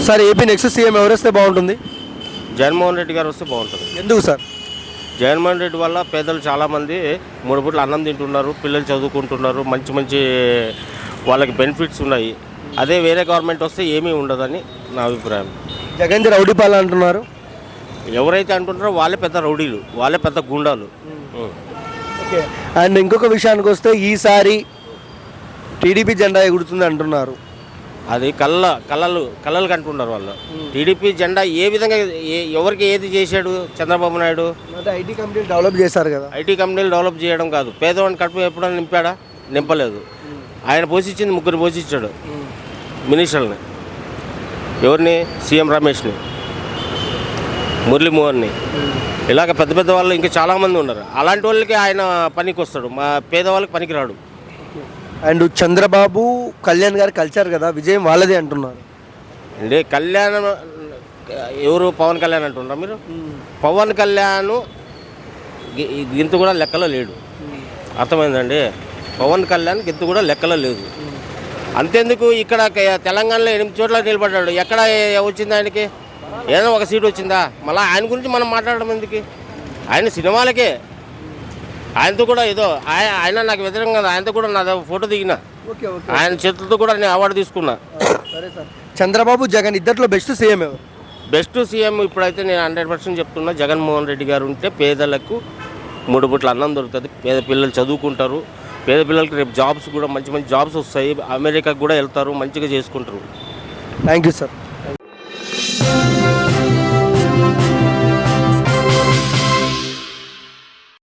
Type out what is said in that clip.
Sir AP next CM ఎవరు వస్తే బాగుంటుంది? జగన్మోహన్ రెడ్డి గారు వస్తే బాగుంటుంది. ఎందుకు సార్? జగన్మోహన్ రెడ్డి వల్ల పేదలు చాలామంది 3 పూట్ల అన్నం తింటున్నారు, పిల్లలు చదువుకుంటున్నారు, మంచి మంచి వాళ్ళకి బెనిఫిట్స్ ఉన్నాయి. అదే వేరే గవర్నమెంట్ వస్తే ఏమీ ఉండదని నా అభిప్రాయం. జగన్ రౌడీ పాలన అంటున్నారు. ఎవరైతే అంటున్నారో వాళ్ళే పెద్ద రౌడీలు, వాళ్ళే పెద్ద గుండాలు. ఓకే. అండ్ ఇంకొక విషయానికి వస్తే ఈసారి టీడీపీ జెండా ఎగురుతుంది అంటున్నారు. అది కళ్ళలు కంటున్నారు వాళ్ళు. టీడీపీ జెండా ఏ విధంగా ఎవరికి ఏది చేశాడు చంద్రబాబు నాయుడు? అంటే ఐటీ కంపెనీలు డెవలప్ చేశారు కదా. ఐటీ కంపెనీలు డెవలప్ చేయడం కాదు, పేదవాడిని కడుపు ఎప్పుడైనా నింపాడా? నింపలేదు. ఆయన పోషించింది 3 పోషించాడు మినిస్టర్ని. ఎవరిని? సీఎం రమేష్ని, మురళీమోహన్ని, ఇలాగ పెద్ద పెద్ద వాళ్ళు ఇంకా చాలామంది ఉన్నారు. అలాంటి వాళ్ళకి ఆయన పనికి వస్తాడు, మా పేదవాళ్ళకి పనికి రాడు. అండ్ చంద్రబాబు కళ్యాణ్ గారు కలిశారు కదా, విజయం వాళ్ళదే అంటున్నారు. అంటే కళ్యాణ్ ఎవరు? పవన్ కళ్యాణ్ అంటున్నారా మీరు? పవన్ కళ్యాణ్ గింత కూడా లెక్కలో లేడు. అర్థమైందండి? పవన్ కళ్యాణ్ గింత కూడా లెక్కలో లేదు. అంతెందుకు, ఇక్కడ తెలంగాణలో 8 చోట్ల నిలబడ్డాడు. ఎక్కడ వచ్చింది ఆయనకి? ఏదైనా ఒక సీటు వచ్చిందా? మళ్ళీ ఆయన గురించి మనం మాట్లాడడం ఎందుకు? ఆయన సినిమాలకే. ఆయనతో కూడా ఏదో ఆయన నాకు వ్యతిరేకంగా కాదు, ఆయనతో కూడా నా ఫోటో దిగిన, ఆయన చేతులతో కూడా నేను అవార్డు తీసుకున్నా. సరే సార్, చంద్రబాబు జగన్ ఇద్దరిలో బెస్ట్ సీఎం ఎవరు? బెస్ట్ సీఎం ఇప్పుడైతే నేను 100% చెప్తున్నా, జగన్మోహన్ రెడ్డి గారు ఉంటే పేదలకు 3 పూట్ల అన్నం దొరుకుతుంది, పేద పిల్లలు చదువుకుంటారు, పేద పిల్లలకి రేపు జాబ్స్ కూడా మంచి మంచి జాబ్స్ వస్తాయి, అమెరికాకు కూడా వెళ్తారు, మంచిగా చేసుకుంటారు. Thank you sir.